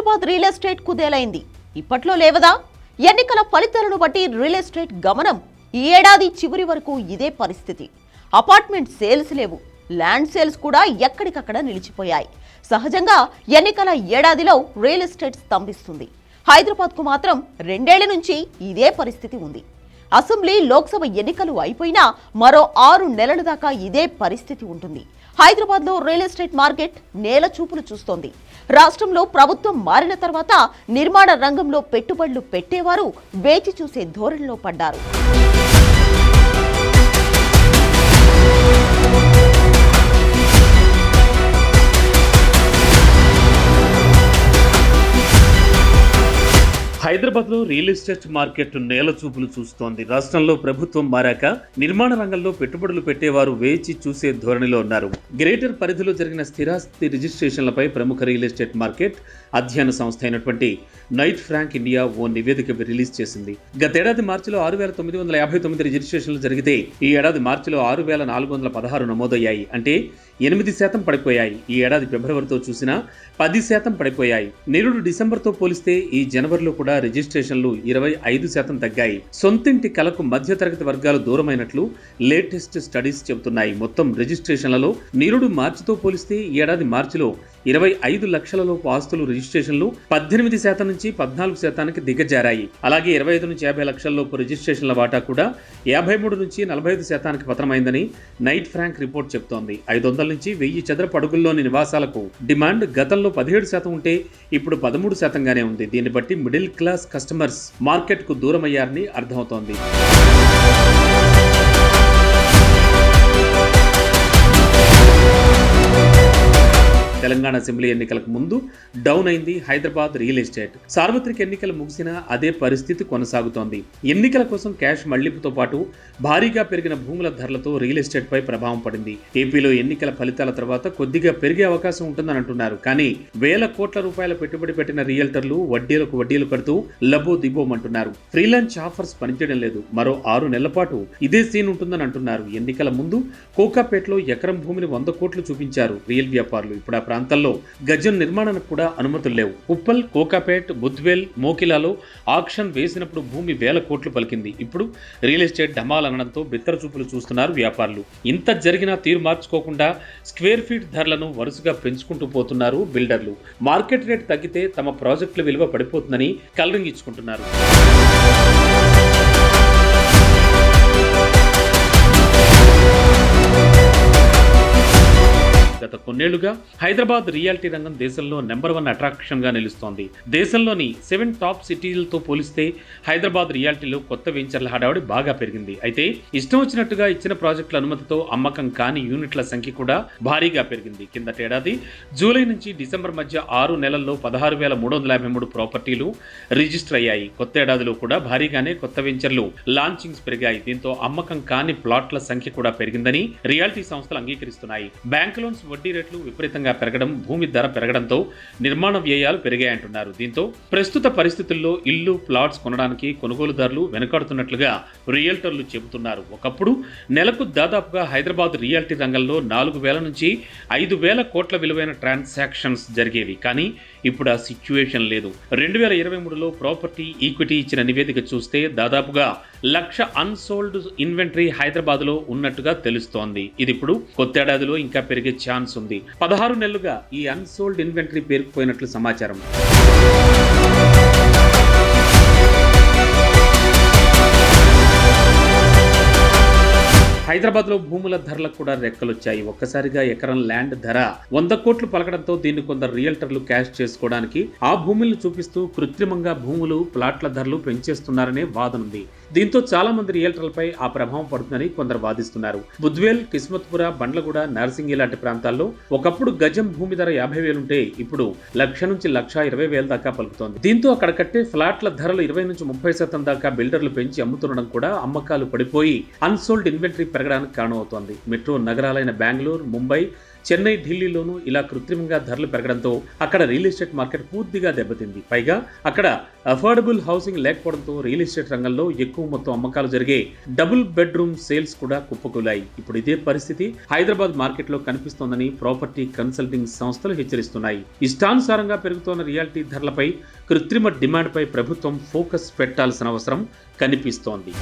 Hyderabad real estate కుదేలైంది. ఇప్పట్లో లేవదా? ఎన్నికల ఫలితాలను బట్టి రియల్ ఎస్టేట్ గమనం. ఈ ఏడాది చివరి వరకు ఇదే పరిస్థితి. అపార్ట్మెంట్ సేల్స్ లేవు, ల్యాండ్ సేల్స్ కూడా ఎక్కడికక్కడ నిలిచిపోయాయి. సహజంగా ఎన్నికల ఏడాదిలో రియల్ ఎస్టేట్ స్తంభిస్తుంది. హైదరాబాద్కు మాత్రం 2 ఏళ్ల నుంచి ఇదే పరిస్థితి ఉంది. అసెంబ్లీ, లోక్సభ ఎన్నికలు అయిపోయినా మరో 6 నెలల దాకా ఇదే పరిస్థితి ఉంటుంది. హైదరాబాద్లో రియల్ ఎస్టేట్ మార్కెట్ నేల చూపులు చూస్తోంది. రాష్ట్రంలో ప్రభుత్వం మారిన తర్వాత నిర్మాణ రంగంలో పెట్టుబడులు పెట్టేవారు వేచి చూసే ధోరణిలో పడ్డారు. హైదరాబాద్లో రియల్ ఎస్టేట్ మార్కెట్ నేల చూపులు చూస్తోంది. రాష్ట్రంలో ప్రభుత్వం మారాక నిర్మాణ రంగంలో పెట్టుబడులు పెట్టేవారు వేచి చూసే ధోరణిలో ఉన్నారు. గ్రేటర్ పరిధిలో జరిగిన స్థిరాస్తి రిజిస్ట్రేషన్లపై ప్రముఖ రియల్ ఎస్టేట్ మార్కెట్ అధ్యయన సంస్థ అయినటువంటి నైట్ ఫ్రాంక్ ఇండియా ఓ నివేదిక రిలీజ్ చేసింది. గతేడాది మార్చిలో 6,959 రిజిస్ట్రేషన్లు జరిగితే ఈ ఏడాది మార్చిలో 6,416 నమోదయ్యాయి. అంటే 8% పడిపోయాయి. ఈ ఏడాది ఫిబ్రవరితో చూసినా 10% పడిపోయాయి. నిరుడు డిసెంబర్తో పోలిస్తే ఈ జనవరిలో కూడా రిజిస్ట్రేషన్లు 25% తగ్గాయి. సొంతింటి కలకు మధ్యతరగతి వర్గాలు దూరమైనట్లు లేటెస్ట్ స్టడీస్ చెబుతున్నాయి. మొత్తం రిజిస్ట్రేషన్లలో నిరుడు మార్చితో పోలిస్తే ఈ ఏడాది మార్చిలో 25 లక్షల లోపు ఆస్తులు రిజిస్ట్రేషన్లు 18% నుంచి 14% దిగజారాయి. అలాగే 25 నుంచి 50 లక్షల లోపు రిజిస్ట్రేషన్ల వాటా కూడా 53 నుంచి 45% పతనమైందని నైట్ ఫ్రాంక్ రిపోర్ట్ చెబుతోంది. 500 నుంచి 1000 చదరపు అడుగుల్లోని నివాసాలకు డిమాండ్ గతంలో 17% ఉంటే ఇప్పుడు 13%గానే ఉంది. దీన్ని బట్టి మిడిల్ క్లాస్ కస్టమర్స్ మార్కెట్ కు దూరమయ్యారని అర్థమవుతోంది. తెలంగాణ అసెంబ్లీ ఎన్నికలకు ముందు డౌన్ అయింది హైదరాబాద్ రియల్ ఎస్టేట్. సార్వత్రిక ఎన్నికలు ముగిసినా అదే పరిస్థితి కొనసాగుతోంది. ఎన్నికల కోసం క్యాష్ మళ్లింపుతో పాటు భారీగా పెరిగిన భూముల ధరలతో రియల్ ఎస్టేట్ పై ప్రభావం పడింది. ఏపీలో ఎన్నికల ఫలితాల తర్వాత కొద్దిగా పెరిగే అవకాశం ఉంటుందని అంటున్నారు. కానీ వేల కోట్ల రూపాయల పెట్టుబడి పెట్టిన రియల్టర్లు వడ్డీలు కడుతూ లబో దిబోమంటున్నారు. ఫ్రీలాన్స్ ఆఫర్స్ పనిచేయడం లేదు. మరో 6 నెలల పాటు ఇదే సీన్ ఉంటుందని అంటున్నారు. ఎన్నికల ముందు కోకాపేటలో ఎకరం భూమిని 100 కోట్లు చూపించారు రియల్ వ్యాపారులు. ఇప్పుడు ప్రాంతాల్లో గజం నిర్మాణానికి కూడా అనుమతులు లేవు. ఉప్పల్, కోకాపేట్, బుద్వేల్, మోకిలాలో ఆక్షన్ వేసినప్పుడు భూమి వేల కోట్లు పలికింది. ఇప్పుడు రియల్ ఎస్టేట్ డమాలనడంతో బిత్తర చూపులు చూస్తున్నారు వ్యాపారులు. ఇంత జరిగినా తీరు మార్చుకోకుండా స్క్వేర్ ఫీట్ ధరలను వరుసగా పెంచుకుంటూ పోతున్నారు బిల్డర్లు. మార్కెట్ రేట్ తగ్గితే తమ ప్రాజెక్టుల విలువ పడిపోతుందని కలరింగ్ ఇచ్చుకుంటున్నారు. గత కొన్నేళ్లుగా హైదరాబాద్ రియాలిటీ రంగం దేశంలో నెంబర్ 1 అట్రాక్షన్ గా నిలుస్తోంది. దేశంలోని 7 టాప్ సిటీలతో పోలిస్తే హైదరాబాద్ రియాలిటీలో కొత్త వెంచర్ల హడావుడి బాగా పెరిగింది. అయితే ఇష్టం వచ్చినట్టుగా ఇచ్చిన ప్రాజెక్టుల అనుమతితో అమ్మకం కాని యూనిట్ల సంఖ్య కూడా భారీగా పెరిగింది. కిందటేడాది జూలై నుంచి డిసెంబర్ మధ్య 6 నెలల్లో 16,353 ప్రాపర్టీలు రిజిస్టర్ అయ్యాయి. కొత్త ఏడాదిలో కూడా భారీగానే కొత్త వెంచర్లు లాంచింగ్స్ పెరిగాయి. దీంతో అమ్మకం కాని ప్లాట్ల సంఖ్య కూడా పెరిగిందని రియాలిటీ సంస్థలు అంగీకరిస్తున్నాయి. బ్యాంక్ లోన్స్ వడ్డీ రేట్లు విపరీతంగా పెరగడం, భూమి ధర పెరగడంతో నిర్మాణ వ్యయాలు పెరిగాయంటున్నారు. దీంతో ప్రస్తుత పరిస్థితుల్లో ఇల్లు, ప్లాట్స్ కొనడానికి కొనుగోలుదారులు వెనుకాడుతున్నట్లుగా రియల్టర్లు చెబుతున్నారు. ఒకప్పుడు నెలకు దాదాపుగా హైదరాబాద్ రియాలిటీ రంగంలో 4,000 నుంచి 5,000 కోట్ల విలువైన ట్రాన్సాక్షన్స్ జరిగేవి. కానీ ఇప్పుడు ఆ సిచ్యువేషన్ లేదు. 2023లో ప్రాపర్టీ ఈక్విటీ ఇచ్చిన నివేదిక చూస్తే దాదాపుగా 1,00,000 అన్సోల్డ్ ఇన్వెంటరీ హైదరాబాద్ లో ఉన్నట్టుగా తెలుస్తోంది. ఇది ఇప్పుడు కొత్తేడాదిలో ఇంకా పెరిగే ఛాన్స్ ఉంది. 16 నెలలుగా ఈ అన్సోల్డ్ ఇన్వెంటరీ పేరుకుపోయినట్లు సమాచారం. హైదరాబాద్లో భూముల ధరలకు కూడా రెక్కలొచ్చాయి. ఒక్కసారిగా ఎకరం ల్యాండ్ ధర 100 కోట్లు పలకడంతో దీన్ని కొందరు రియల్టర్లు క్యాష్ చేసుకోవడానికి ఆ భూములను చూపిస్తూ కృత్రిమంగా భూములు, ప్లాట్ల ధరలు పెంచేస్తున్నారనే వాదనుంది. దీంతో చాలా మంది రియల్టర్లపై ఆ ప్రభావం పడుతుందని కొందరు వాదిస్తున్నారు. బుద్వేల్, కిస్మత్పుర, బండ్లగూడ, నార్సింగి లాంటి ప్రాంతాల్లో ఒకప్పుడు గజం భూమి ధర 50,000 ఉంటే ఇప్పుడు 1,00,000 నుంచి 1,20,000 దాకా పలుకుతోంది. దీంతో అక్కడ కట్టే ఫ్లాట్ల ధరలు 20 నుంచి 30% దాకా బిల్డర్లు పెంచి అమ్ముతుండడం కూడా అమ్మకాలు పడిపోయి అన్సోల్డ్ ఇన్వెంటరీ పెరగడానికి కారణమవుతోంది. మెట్రో నగరాలైన బెంగళూరు, ముంబై, చెన్నై, ఢిల్లీలోనూ ఇలా కృత్రిమంగా ధరలు పెరగడంతో అక్కడ రియల్ ఎస్టేట్ మార్కెట్ పూర్తిగా దెబ్బతింది. పైగా అక్కడ అఫోర్డబుల్ హౌసింగ్ లేకపోవడంతో రియల్ ఎస్టేట్ రంగంలో ఎక్కువ మొత్తం అమ్మకాలు జరిగే డబుల్ బెడ్రూమ్ సేల్స్ కూడా కుప్పకూలాయి. ఇప్పుడు ఇదే పరిస్థితి హైదరాబాద్ మార్కెట్లో కనిపిస్తోందని ప్రాపర్టీ కన్సల్టింగ్ సంస్థలు హెచ్చరిస్తున్నాయి. ఇష్టానుసారంగా పెరుగుతోన్న రియాలిటీ ధరలపై, కృత్రిమ డిమాండ్పై ప్రభుత్వం ఫోకస్ పెట్టాల్సిన అవసరం కనిపిస్తోంది.